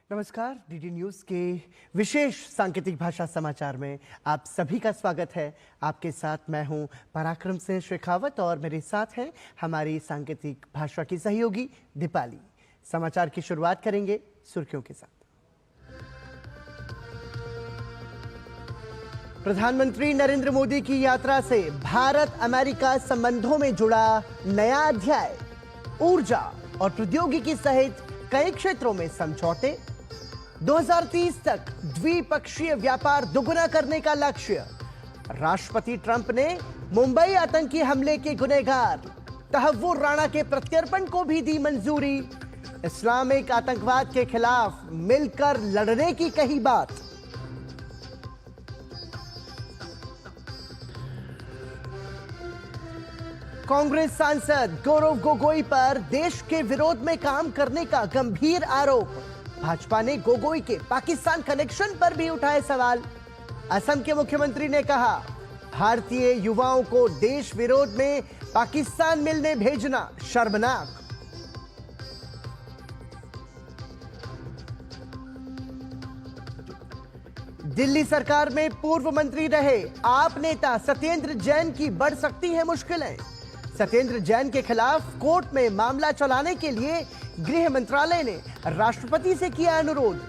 नमस्कार, DD news के विशेष सांकेतिक भाषा समाचार में आप सभी का स्वागत है। आपके साथ मैं हूं पराक्रम सिंह शेखावत और मेरे साथ हैं हमारी सांकेतिक भाषा की सहयोगी दीपाली। समाचार की शुरुआत करेंगे सुर्खियों के साथ। प्रधानमंत्री नरेंद्र मोदी की यात्रा से भारत अमेरिका संबंधों में जुड़ा नया अध्याय। ऊर्जा और प्रौद्योगिकी सहित कई क्षेत्रों में समझौते। 2030 तक द्विपक्षीय व्यापार दुगुना करने का लक्ष्य। राष्ट्रपति ट्रंप ने मुंबई आतंकी हमले के गुनहगार तहव्वुर राणा के प्रत्यर्पण को भी दी मंजूरी। इस्लामिक आतंकवाद के खिलाफ मिलकर लड़ने की कही बात। कांग्रेस सांसद गौरव गोगोई पर देश के विरोध में काम करने का गंभीर आरोप। भाजपा ने गोगोई के पाकिस्तान कनेक्शन पर भी उठाए सवाल। असम के मुख्यमंत्री ने कहा, भारतीय युवाओं को देश विरोध में पाकिस्तान मिलने भेजना शर्मनाक। दिल्ली सरकार में पूर्व मंत्री रहे आप नेता सत्येंद्र जैन की बढ़ सकती है मुश्किलें। सत्येंद्र जैन के खिलाफ कोर्ट में मामला चलाने के लिए गृह मंत्रालय ने राष्ट्रपति से किया अनुरोध।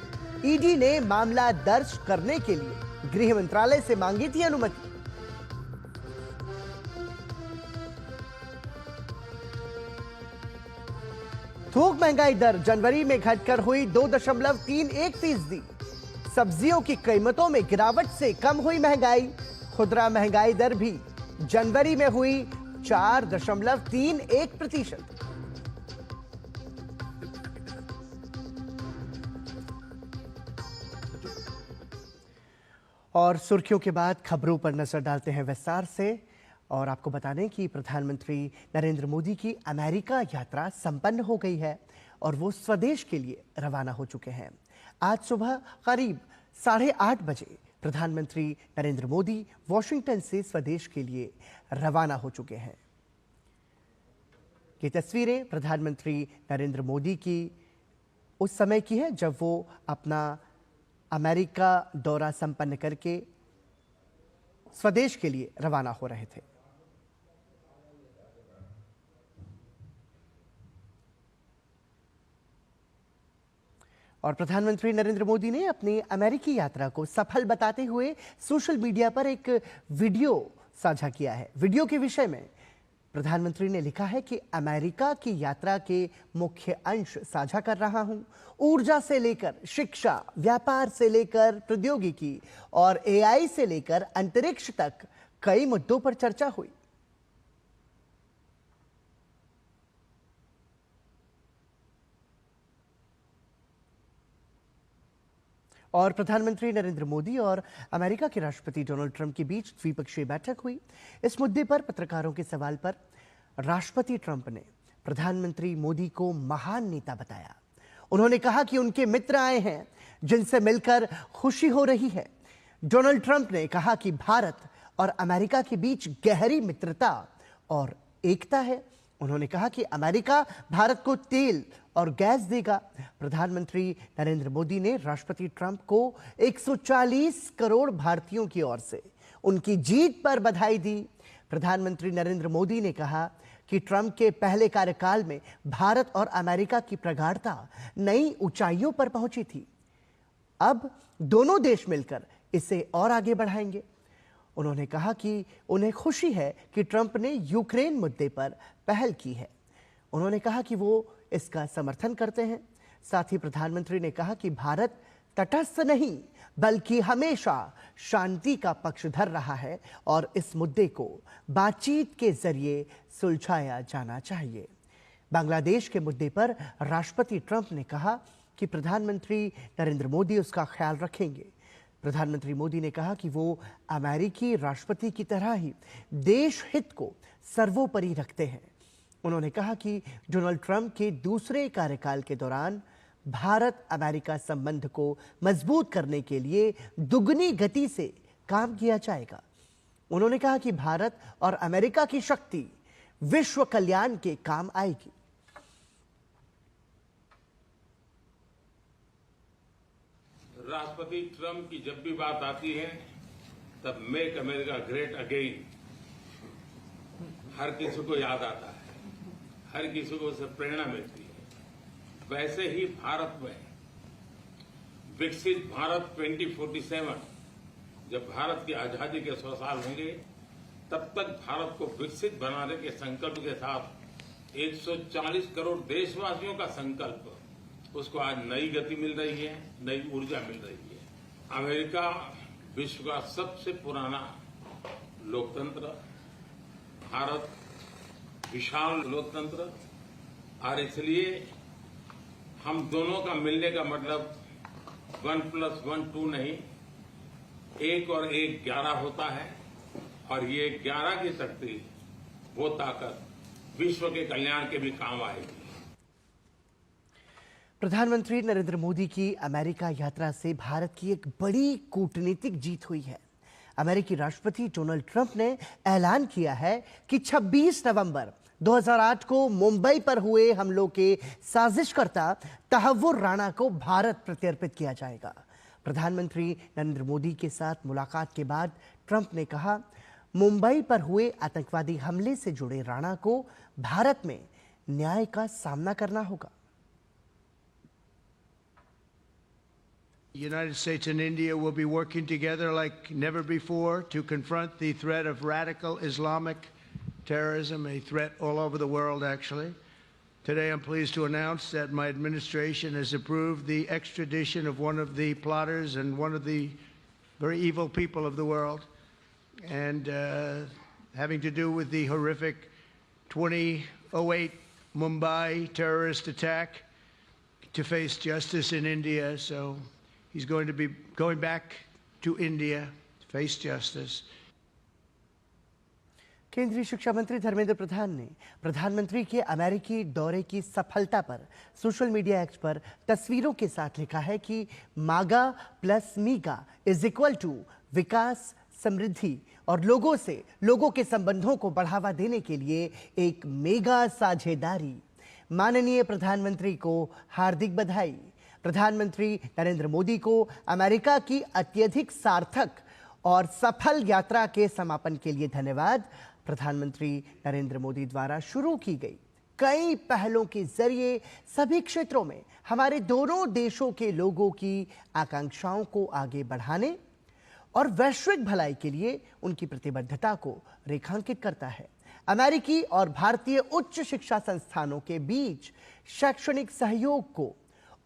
ईडी ने मामला दर्ज करने के लिए गृह मंत्रालय से मांगी थी अनुमति। थोक महंगाई दर जनवरी में घटकर हुई 2.31%। सब्जियों की कीमतों में गिरावट से कम हुई महंगाई। खुदरा महंगाई दर भी जनवरी में हुई 4.31%। और सुर्खियों के बाद खबरों पर नजर डालते हैं विस्तार से। और आपको बता दें कि प्रधानमंत्री नरेंद्र मोदी की अमेरिका यात्रा संपन्न हो गई है और वो स्वदेश के लिए रवाना हो चुके हैं। आज सुबह करीब 8:30 बजे प्रधानमंत्री नरेंद्र मोदी वॉशिंगटन से स्वदेश के लिए रवाना हो चुके हैं। ये तस्वीरें प्रधानमंत्री नरेंद्र मोदी की उस समय की है जब वो अपना अमेरिका दौरा संपन्न करके स्वदेश के लिए रवाना हो रहे थे। और प्रधानमंत्री नरेंद्र मोदी ने अपनी अमेरिकी यात्रा को सफल बताते हुए सोशल मीडिया पर एक वीडियो साझा किया है। वीडियो के विषय में प्रधानमंत्री ने लिखा है कि अमेरिका की यात्रा के मुख्य अंश साझा कर रहा हूं। ऊर्जा से लेकर शिक्षा, व्यापार से लेकर प्रौद्योगिकी और एआई से लेकर अंतरिक्ष तक कई मुद्दों पर चर्चा हुई। और प्रधानमंत्री नरेंद्र मोदी और अमेरिका के राष्ट्रपति डोनाल्ड ट्रंप के बीच द्विपक्षीय बैठक हुई। इस मुद्दे पर पत्रकारों के सवाल पर राष्ट्रपति ट्रंप ने प्रधानमंत्री मोदी को महान नेता बताया। उन्होंने कहा कि उनके मित्र आए हैं जिनसे मिलकर खुशी हो रही है। डोनाल्ड ट्रंप ने कहा कि भारत और अमेरिका के बीच गहरी मित्रता और एकता है। उन्होंने कहा कि अमेरिका भारत को तेल और गैस देगा। प्रधानमंत्री नरेंद्र मोदी ने राष्ट्रपति ट्रंप को 140 करोड़ भारतीयों की ओर से उनकी जीत पर बधाई दी। प्रधानमंत्री नरेंद्र मोदी ने कहा कि ट्रंप के पहले कार्यकाल में भारत और अमेरिका की प्रगाढ़ता नई ऊंचाइयों पर पहुंची थी। अब दोनों देश मिलकर इसे और आगे बढ़ाएंगे। उन्होंने कहा कि उन्हें खुशी है कि ट्रंप ने यूक्रेन मुद्दे पर पहल की है। उन्होंने कहा कि वो इसका समर्थन करते हैं। साथ ही प्रधानमंत्री ने कहा कि भारत तटस्थ नहीं बल्कि हमेशा शांति का पक्षधर रहा है और इस मुद्दे को बातचीत के जरिए सुलझाया जाना चाहिए। बांग्लादेश के मुद्दे पर राष्ट्रपति ट्रंप ने कहा कि प्रधानमंत्री नरेंद्र मोदी उसका ख्याल रखेंगे। प्रधानमंत्री मोदी ने कहा कि वो अमेरिकी राष्ट्रपति की तरह ही देश हित को सर्वोपरि रखते हैं। उन्होंने कहा कि डोनाल्ड ट्रंप के दूसरे कार्यकाल के दौरान भारत अमेरिका संबंध को मजबूत करने के लिए दुगनी गति से काम किया जाएगा। उन्होंने कहा कि भारत और अमेरिका की शक्ति विश्व कल्याण के काम आएगी। राष्ट्रपति ट्रंप की जब भी बात आती है तब मेक अमेरिका ग्रेट अगेन हर किसी को याद आता है, हर किसी को उससे प्रेरणा मिलती है। वैसे ही भारत में विकसित भारत 2047 जब भारत की आजादी के 100 साल होंगे तब तक भारत को विकसित बनाने के संकल्प के साथ 140 करोड़ देशवासियों का संकल्प, उसको आज नई गति मिल रही है, नई ऊर्जा मिल रही है। अमेरिका विश्व का सबसे पुराना लोकतंत्र, भारत विशाल लोकतंत्र, और इसलिए हम दोनों का मिलने का मतलब 1+1 2 नहीं, 1 और 1 11 होता है, और ये 11 की शक्ति, वो ताकत विश्व के कल्याण के भी काम आएगी। प्रधानमंत्री नरेंद्र मोदी की अमेरिका यात्रा से भारत की एक बड़ी कूटनीतिक जीत हुई है। अमेरिकी राष्ट्रपति डोनाल्ड ट्रंप ने ऐलान किया है कि 26 नवंबर 2008 को मुंबई पर हुए हमलों के साजिशकर्ता तहव्वुर राणा को भारत प्रत्यर्पित किया जाएगा। प्रधानमंत्री नरेंद्र मोदी के साथ मुलाकात के बाद ट्रंप ने कहा, मुंबई पर हुए आतंकवादी हमले से जुड़े राणा को भारत में न्याय का सामना करना होगा। The United States and India will be working together like never before to confront the threat of radical Islamic terrorism, a threat all over the world, actually. Today, I'm pleased to announce that my administration has approved the extradition of one of the plotters and one of the very evil people of the world, and having to do with the horrific 2008 Mumbai terrorist attack, to face justice in India. So he's going to be going back to India to face justice. केंद्रीय शिक्षा मंत्री धर्मेंद्र प्रधान ने प्रधानमंत्री के अमेरिकी दौरे की सफलता पर सोशल मीडिया एक्स पर तस्वीरों के साथ लिखा है कि MAGA plus MIGA is equal to विकास, समृद्धि और लोगों के संबंधों को बढ़ावा देने के लिए एक मेगा साझेदारी। माननीय प्रधानमंत्री को हार्दिक बधाई। प्रधानमंत्री नरेंद्र मोदी को अमेरिका की अत्यधिक सार्थक और सफल यात्रा के समापन के लिए धन्यवाद। प्रधानमंत्री नरेंद्र मोदी द्वारा शुरू की गई कई पहलों के जरिए सभी क्षेत्रों में हमारे दोनों देशों के लोगों की आकांक्षाओं को आगे बढ़ाने और वैश्विक भलाई के लिए उनकी प्रतिबद्धता को रेखांकित करता है। अमेरिकी और भारतीय उच्च शिक्षा संस्थानों के बीच शैक्षणिक सहयोग को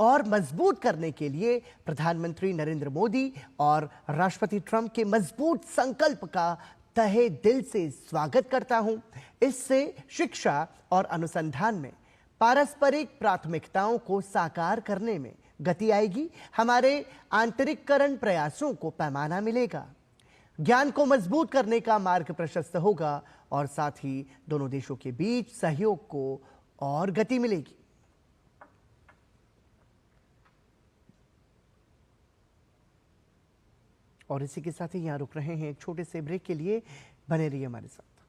और मजबूत करने के लिए प्रधानमंत्री नरेंद्र मोदी और राष्ट्रपति ट्रंप के मजबूत संकल्प का तहे दिल से स्वागत करता हूं। इससे शिक्षा और अनुसंधान में पारस्परिक प्राथमिकताओं को साकार करने में गति आएगी। हमारे आंतरिककरण प्रयासों को पैमाना मिलेगा, ज्ञान को मजबूत करने का मार्ग प्रशस्त होगा और साथ ही दोनों देशों के बीच सहयोग को और गति मिलेगी। और इसी के साथ ही यहाँ रुक रहे हैं एक छोटे से ब्रेक के लिए, बने रहिए हमारे साथ।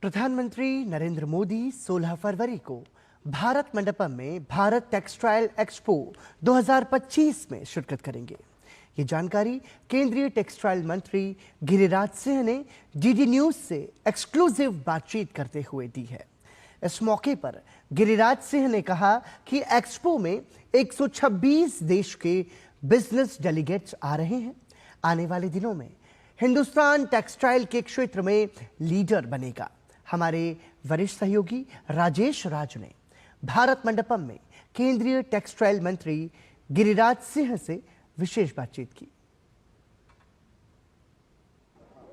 प्रधानमंत्री नरेंद्र मोदी 16 फरवरी को भारत मंडपम में भारत टेक्सटाइल एक्सपो 2025 में शिरकत करेंगे। ये जानकारी केंद्रीय टेक्सटाइल मंत्री गिरिराज सिंह ने डीडी न्यूज से एक्सक्लूसिव बातचीत करते हुए दी है। इस मौके पर गिरिराज सिंह ने कहा कि एक्सपो में 126 देश के बिजनेस डेलीगेट्स आ रहे हैं। आने वाले दिनों में हिंदुस्तान टेक्सटाइल के क्षेत्र में लीडर बनेगा। हमारे वरिष्ठ सहयोगी राजेश राज ने भारत मंडपम में केंद्रीय टेक्सटाइल मंत्री गिरिराज सिंह से विशेष बातचीत की।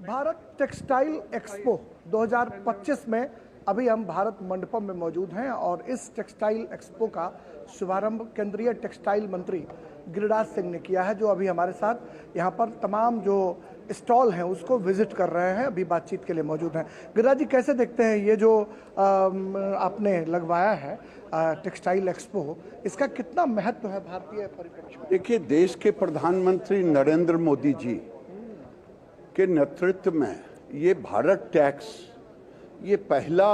भारत टेक्सटाइल एक्सपो 2025 में अभी हम भारत मंडपम में मौजूद हैं और इस टेक्सटाइल एक्सपो का शुभारंभ केंद्रीय टेक्सटाइल मंत्री गिरिराज सिंह ने किया है, जो अभी हमारे साथ यहाँ पर तमाम जो स्टॉल हैं उसको विजिट कर रहे हैं, अभी बातचीत के लिए मौजूद हैं। गिरिराज जी, कैसे देखते हैं ये जो आपने लगवाया है टेक्सटाइल एक्सपो, इसका कितना महत्व है भारतीय परिप्रेक्ष्य में? देखिए, देश के प्रधानमंत्री नरेंद्र मोदी जी के नेतृत्व में ये भारत टैक्स, ये पहला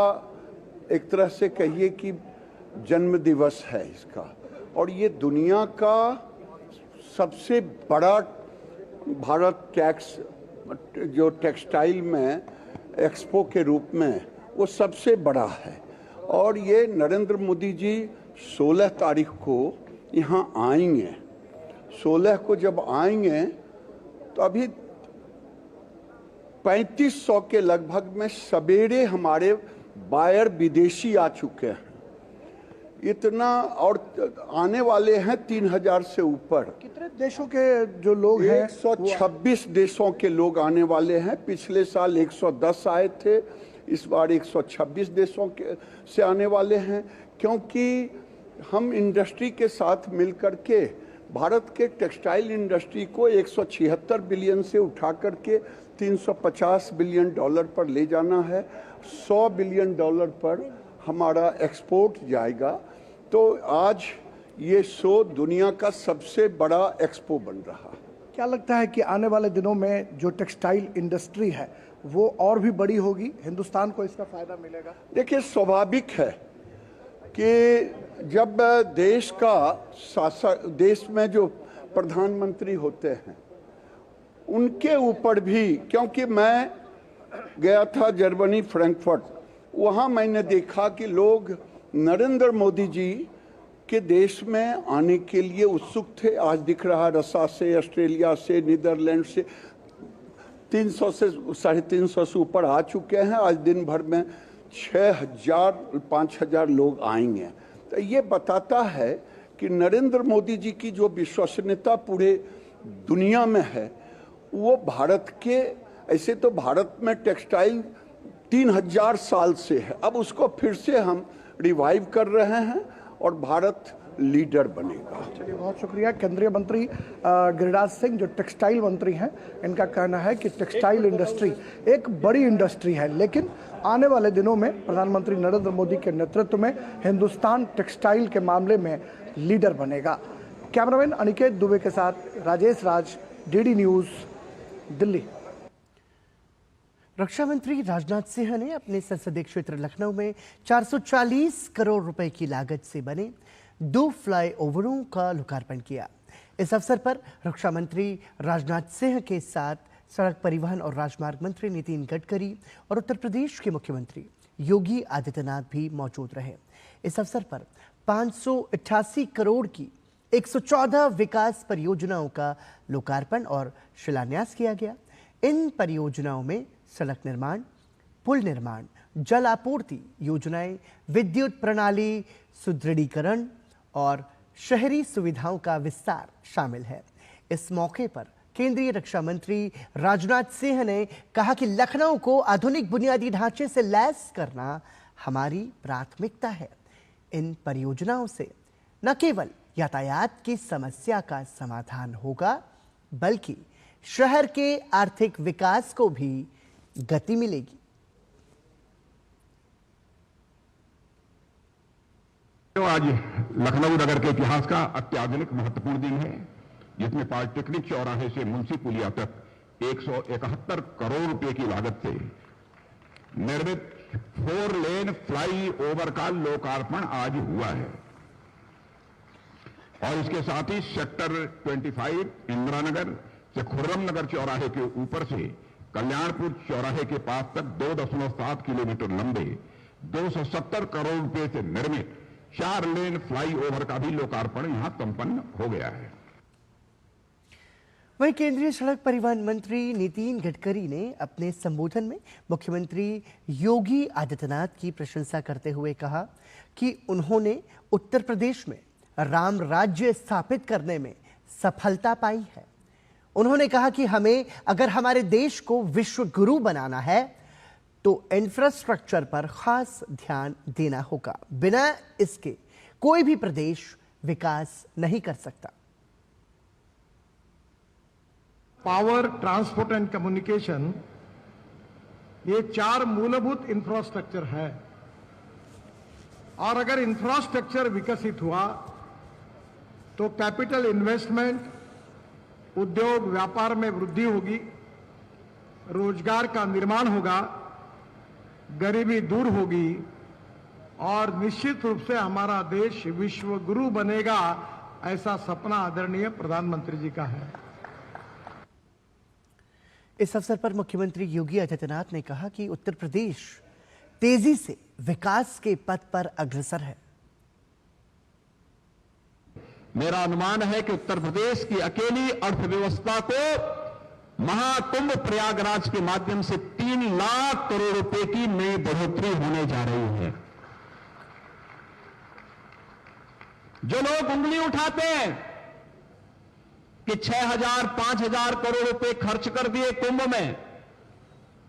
एक तरह से कहिए कि जन्म दिवस है इसका, और ये दुनिया का सबसे बड़ा भारत टैक्स जो टेक्सटाइल में एक्सपो के रूप में वो सबसे बड़ा है। और ये नरेंद्र मोदी जी 16 तारीख को यहाँ आएंगे। 16 को जब आएंगे तो अभी 3500 के लगभग में सवेरे हमारे बायर विदेशी आ चुके हैं इतना, और आने वाले हैं 3000 से ऊपर। कितने देशों के जो लोग हैं? 126 देशों के लोग आने वाले हैं। पिछले साल 110 आए थे, इस बार 126 देशों के से आने वाले हैं, क्योंकि हम इंडस्ट्री के साथ मिलकर के भारत के टेक्सटाइल इंडस्ट्री को 176 बिलियन से उठा करके 350 बिलियन डॉलर पर ले जाना है। 100 बिलियन डॉलर पर हमारा एक्सपोर्ट जाएगा। तो आज ये शो दुनिया का सबसे बड़ा एक्सपो बन रहा है। क्या लगता है कि आने वाले दिनों में जो टेक्सटाइल इंडस्ट्री है वो और भी बड़ी होगी, हिंदुस्तान को इसका फायदा मिलेगा? देखिए, स्वाभाविक है कि जब देश का शासक, देश में जो प्रधानमंत्री होते हैं उनके ऊपर भी, क्योंकि मैं गया था जर्मनी फ्रैंकफर्ट, वहाँ मैंने देखा कि लोग नरेंद्र मोदी जी के देश में आने के लिए उत्सुक थे। आज दिख रहा रसा से, ऑस्ट्रेलिया से, नीदरलैंड से 300 से 350 से ऊपर आ चुके हैं। आज दिन भर में 6000-5000 लोग आएंगे। तो ये बताता है कि नरेंद्र मोदी जी की जो विश्वसनीयता पूरे दुनिया में है वो भारत के, ऐसे तो भारत में टेक्सटाइल 3000 साल से है, अब उसको फिर से हम रिवाइव कर रहे हैं और भारत लीडर बनेगा। चलिए, बहुत शुक्रिया। केंद्रीय मंत्री गिरिराज सिंह जो टेक्सटाइल मंत्री हैं, इनका कहना है कि टेक्सटाइल इंडस्ट्री एक बड़ी इंडस्ट्री है, लेकिन आने वाले दिनों में प्रधानमंत्री नरेंद्र मोदी के नेतृत्व में हिंदुस्तान टेक्सटाइल के मामले में लीडर बनेगा। कैमरामैन अनिकेत दुबे के साथ राजेश राज, डीडी न्यूज़, दिल्ली। रक्षा मंत्री राजनाथ सिंह ने अपने संसदीय क्षेत्र लखनऊ में 440 करोड़ रुपए की लागत से बने 2 फ्लाईओवरों का लोकार्पण किया। इस अवसर पर रक्षा मंत्री राजनाथ सिंह के साथ सड़क परिवहन और राजमार्ग मंत्री नितिन गडकरी और उत्तर प्रदेश के मुख्यमंत्री योगी आदित्यनाथ भी मौजूद रहे। इस अवसर पर 588 करोड़ की 114 विकास परियोजनाओं का लोकार्पण और शिलान्यास किया गया। इन परियोजनाओं में सड़क निर्माण, पुल निर्माण, जल आपूर्ति योजनाएं, विद्युत प्रणाली सुदृढ़ीकरण और शहरी सुविधाओं का विस्तार शामिल है। इस मौके पर केंद्रीय रक्षा मंत्री राजनाथ सिंह ने कहा कि लखनऊ को आधुनिक बुनियादी ढांचे से लैस करना हमारी प्राथमिकता है। इन परियोजनाओं से न केवल यातायात की समस्या का समाधान होगा, बल्कि शहर के आर्थिक विकास को भी गति मिलेगी। तो आज लखनऊ नगर के इतिहास का अत्याधुनिक महत्वपूर्ण दिन है, जिसमें पॉलिटेक्निक चौराहे से मुंशी पुलिया तक 171 करोड़ रुपए की लागत से निर्मित 4 लेन फ्लाई ओवर का लोकार्पण आज हुआ है। और इसके साथ ही सेक्टर 25 इंदिरा नगर से खुर्रम नगर चौराहे के ऊपर से कल्याणपुर चौराहे के पास तक 2.7 किलोमीटर लंबे 270 करोड़ रुपए से निर्मित 4 लेन फ्लाईओवर का भी लोकार्पण यहां संपन्न हो गया है। वहीं केंद्रीय सड़क परिवहन मंत्री नितिन गडकरी ने अपने संबोधन में मुख्यमंत्री योगी आदित्यनाथ की प्रशंसा करते हुए कहा कि उन्होंने उत्तर प्रदेश में राम राज्य स्थापित करने में सफलता पाई है। उन्होंने कहा कि हमें अगर हमारे देश को विश्व गुरु बनाना है तो इंफ्रास्ट्रक्चर पर खास ध्यान देना होगा। बिना इसके कोई भी प्रदेश विकास नहीं कर सकता। पावर, ट्रांसपोर्ट एंड कम्युनिकेशन, ये 4 मूलभूत इंफ्रास्ट्रक्चर है। और अगर इंफ्रास्ट्रक्चर विकसित हुआ तो कैपिटल इन्वेस्टमेंट, उद्योग व्यापार में वृद्धि होगी, रोजगार का निर्माण होगा, गरीबी दूर होगी और निश्चित रूप से हमारा देश विश्व गुरु बनेगा, ऐसा सपना आदरणीय प्रधानमंत्री जी का है। इस अवसर पर मुख्यमंत्री योगी आदित्यनाथ ने कहा कि उत्तर प्रदेश तेजी से विकास के पथ पर अग्रसर है। मेरा अनुमान है कि उत्तर प्रदेश की अकेली अर्थव्यवस्था को महाकुंभ प्रयागराज के माध्यम से 3 लाख करोड़ रुपए की नई बढ़ोतरी होने जा रही है। जो लोग उंगली उठाते हैं कि 6,000 5,000 करोड़ रुपए खर्च कर दिए कुंभ में,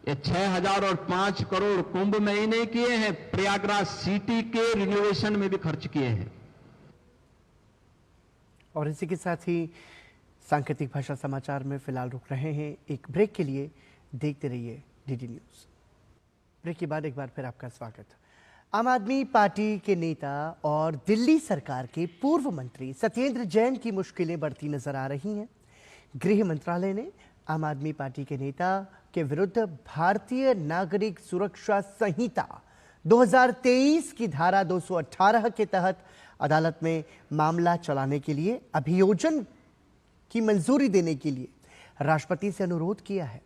ये 6,000 और 5 करोड़ कुंभ में ही नहीं किए हैं, प्रयागराज सिटी के रिनोवेशन में भी खर्च किए हैं। और इसी के साथ ही सांकेतिक भाषा समाचार में फिलहाल रुक रहे हैं एक ब्रेक के लिए। देखते रहिए डीडी न्यूज। ब्रेक के बाद एक बार फिर आपका स्वागत। आम आदमी पार्टी के नेता और दिल्ली सरकार के पूर्व मंत्री सत्येंद्र जैन की मुश्किलें बढ़ती नजर आ रही हैं। गृह मंत्रालय ने आम आदमी पार्टी के नेता के विरुद्ध भारतीय नागरिक सुरक्षा संहिता 2023 की धारा 218 के तहत अदालत में मामला चलाने के लिए अभियोजन की मंजूरी देने के लिए राष्ट्रपति से अनुरोध किया है।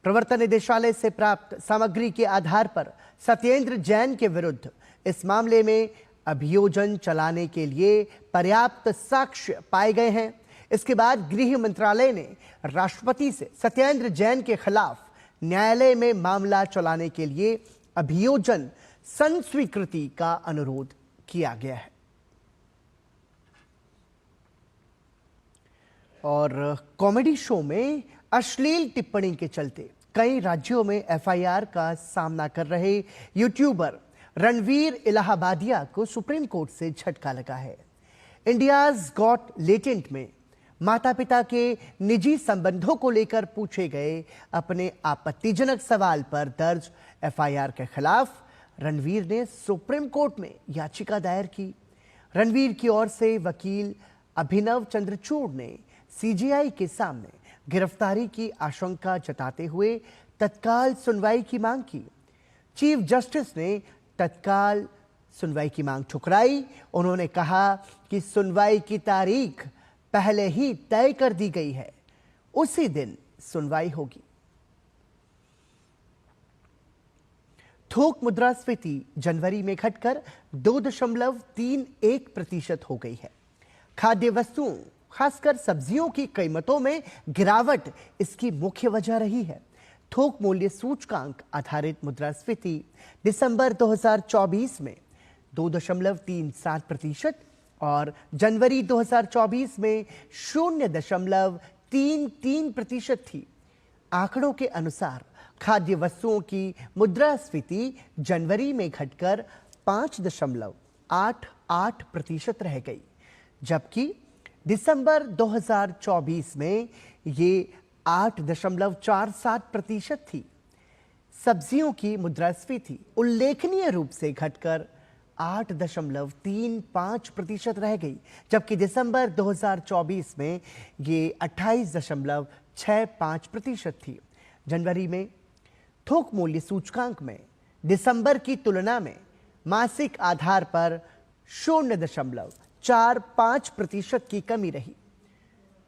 प्रवर्तन निदेशालय से प्राप्त सामग्री के आधार पर सत्येंद्र जैन के विरुद्ध इस मामले में अभियोजन चलाने के लिए पर्याप्त साक्ष्य पाए गए हैं। इसके बाद गृह मंत्रालय ने राष्ट्रपति से सत्येंद्र जैन के खिलाफ न्यायालय में मामला चलाने के लिए अभियोजन संस्वीकृति का अनुरोध किया गया है। और कॉमेडी शो में अश्लील टिप्पणी के चलते कई राज्यों में एफआईआर का सामना कर रहे यूट्यूबर रणवीर इलाहाबादिया को सुप्रीम कोर्ट से झटका लगा है। इंडियाज गॉट लेटेंट में माता पिता के निजी संबंधों को लेकर पूछे गए अपने आपत्तिजनक सवाल पर दर्ज एफआईआर के खिलाफ रणवीर ने सुप्रीम कोर्ट में याचिका दायर की। रणवीर की ओर से वकील अभिनव चंद्रचूड़ ने सीजीआई के सामने गिरफ्तारी की आशंका जताते हुए तत्काल सुनवाई की मांग की। चीफ जस्टिस ने तत्काल सुनवाई की मांग ठुकराई। उन्होंने कहा कि सुनवाई की तारीख पहले ही तय कर दी गई है, उसी दिन सुनवाई होगी। थोक मुद्रास्फीति जनवरी में घटकर 2.31% हो गई है। खाद्य वस्तुओं खासकर सब्जियों की कीमतों में गिरावट इसकी मुख्य वजह रही है। थोक मूल्य सूचकांक आधारित मुद्रास्फीति दिसंबर 2024 में 2.37% और जनवरी 2024 में 0.33% थी। आंकड़ों के अनुसार खाद्य वस्तुओं की मुद्रास्फीति जनवरी में घटकर 5.88% रह गई, जबकि दिसंबर 2024 में ये 8.47% थी। सब्जियों की मुद्रास्फीति उल्लेखनीय रूप से घटकर 8.35% रह गई, जबकि दिसंबर 2024 में ये 28.65% थी। जनवरी में थोक मूल्य सूचकांक में दिसंबर की तुलना में मासिक आधार पर 0.45% की कमी रही।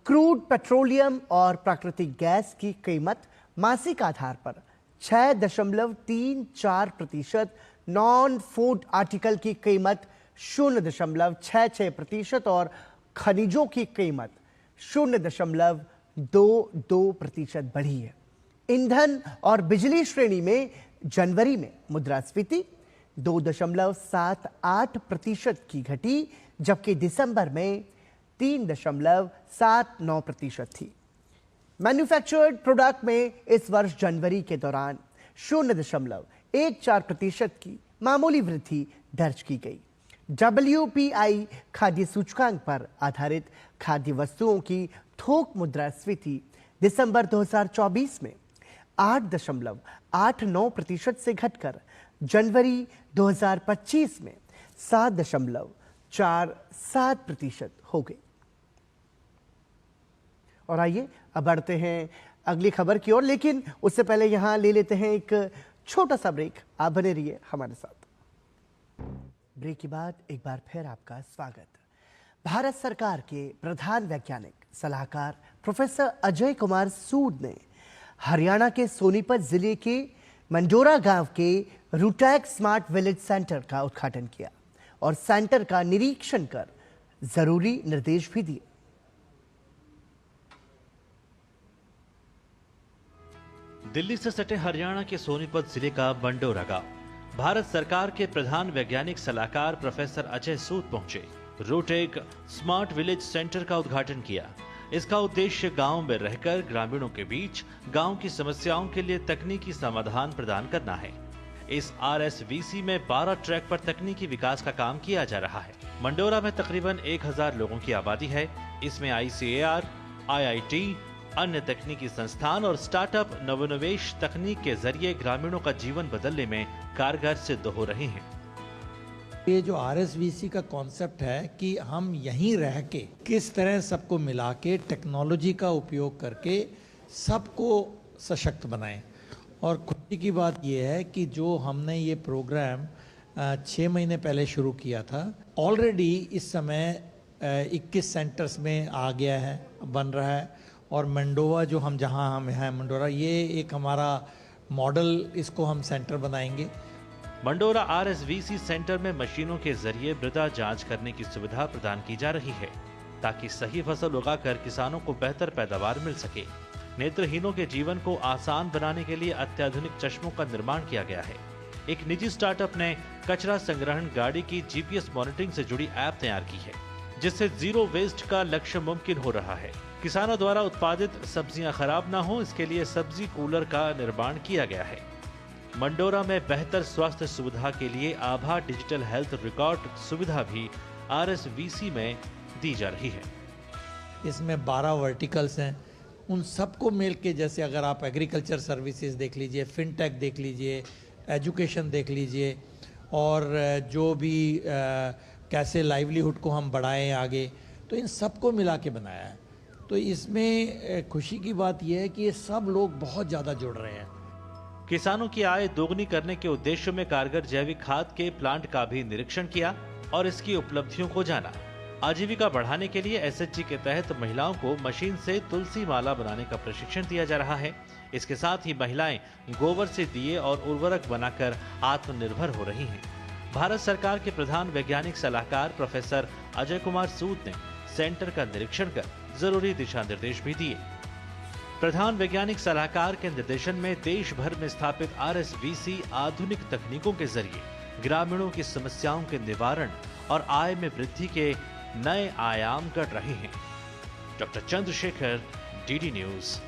क्रूड पेट्रोलियम और प्राकृतिक गैस की कीमत मासिक आधार पर 6.34%, नॉन फूड आर्टिकल की कीमत 0.66% और खनिजों की कीमत 0.22% बढ़ी है। ईंधन और बिजली श्रेणी में जनवरी में मुद्रास्फीति 2.78% की घटी, जबकि दिसंबर में 3.79% थी। मैन्युफैक्चर्ड प्रोडक्ट में इस वर्ष जनवरी के दौरान 0.14% की मामूली वृद्धि दर्ज की गई। WPI खाद्य सूचकांक पर आधारित खाद्य वस्तुओं की थोक मुद्रास्फीति दिसंबर 2024 में 8.89% से घटकर जनवरी 2025 में 7.47% हो गई। और आइए अब बढ़ते हैं अगली खबर की ओर, लेकिन उससे पहले यहां ले लेते हैं एक छोटा सा ब्रेक। आप बने रहिए हमारे साथ। ब्रेक के बाद एक बार फिर आपका स्वागत। भारत सरकार के प्रधान वैज्ञानिक सलाहकार प्रोफेसर अजय कुमार सूद ने हरियाणा के सोनीपत जिले के मंडोरा गांव के रूटैक स्मार्ट विलेज सेंटर का उद्घाटन किया और सेंटर का निरीक्षण कर जरूरी निर्देश भी दिए। दिल्ली से सटे हरियाणा के सोनीपत जिले का मंडोरा गांव भारत सरकार के प्रधान वैज्ञानिक सलाहकार प्रोफेसर अजय सूद पहुंचे। रूटेक स्मार्ट विलेज सेंटर का उद्घाटन किया। इसका उद्देश्य गांव में रहकर ग्रामीणों के बीच गांव की समस्याओं के लिए तकनीकी समाधान प्रदान करना है। इस RSVC में 12 ट्रैक पर तकनीकी विकास का काम किया जा रहा है। मंडोरा में तकरीबन 1000 लोगों की आबादी है। इसमें ICAR, IIT, अन्य तकनीकी संस्थान और स्टार्टअप नवोन्मेष तकनीक के जरिए ग्रामीणों का जीवन बदलने में कारगर सिद्ध हो रहे हैं। ये जो RSVC का कॉन्सेप्ट है कि हम यहीं रह के किस तरह सबको मिला के टेक्नोलॉजी का उपयोग करके सबको सशक्त बनाएं। और खुशी की बात ये है कि जो हमने ये प्रोग्राम 6 महीने पहले शुरू किया था, ऑलरेडी इस समय 21 सेंटर्स में आ गया है, बन रहा है। और मंडोवा जो हम हैं मंडोरा, ये एक हमारा मॉडल, इसको हम सेंटर बनाएंगे। मंडोरा RSVC सेंटर में मशीनों के जरिए मृदा जांच करने की सुविधा प्रदान की जा रही है ताकि सही फसल उगाकर किसानों को बेहतर पैदावार मिल सके। नेत्रहीनों के जीवन को आसान बनाने के लिए अत्याधुनिक चश्मों का निर्माण किया गया है। एक निजी स्टार्टअप ने कचरा संग्रहण गाड़ी की GPS मॉनिटरिंग से जुड़ी ऐप तैयार की है, जिससे जीरो वेस्ट का लक्ष्य मुमकिन हो रहा है। किसानों द्वारा उत्पादित सब्जियां खराब ना हो, इसके लिए सब्जी कूलर का निर्माण किया गया है। मंडोरा में बेहतर स्वास्थ्य सुविधा के लिए आभा डिजिटल हेल्थ रिकॉर्ड सुविधा भी RSVC में दी जा रही है। इसमें 12 वर्टिकल्स हैं, उन सबको मिल के, जैसे अगर आप एग्रीकल्चर सर्विसेज देख लीजिए, फिनटेक देख लीजिए, एजुकेशन देख लीजिए, और जो भी कैसे लाइवलीहुड को हम बढ़ाएं आगे, तो इन सबको मिला के बनाया है। तो इसमें खुशी की बात यह है कि ये सब लोग बहुत ज़्यादा जुड़ रहे हैं। किसानों की आय दोगुनी करने के उद्देश्य में कारगर जैविक खाद के प्लांट का भी निरीक्षण किया और इसकी उपलब्धियों को जाना। आजीविका बढ़ाने के लिए SHG के तहत महिलाओं को मशीन से तुलसी माला बनाने का प्रशिक्षण दिया जा रहा है। इसके साथ ही महिलाएं गोबर से दिए और उर्वरक बनाकर आत्मनिर्भर हो रही हैं। भारत सरकार के प्रधान वैज्ञानिक सलाहकार प्रोफेसर अजय कुमार सूद ने सेंटर का निरीक्षण कर जरूरी दिशा निर्देश भी दिए। प्रधान वैज्ञानिक सलाहकार के निर्देशन में देश भर में स्थापित RSVC आधुनिक तकनीकों के जरिए ग्रामीणों की समस्याओं के निवारण और आय में वृद्धि के नए आयाम गढ़ रहे हैं। Doctor Chandrashekhar, DD news.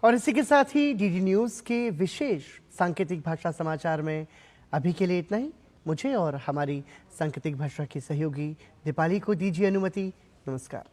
और इसी के साथ ही DD न्यूज के विशेष सांकेतिक भाषा समाचार में अभी के लिए इतना ही। मुझे और हमारी सांकेतिक भाषा की सहयोगी दीपाली को दीजिए अनुमति। नमस्कार।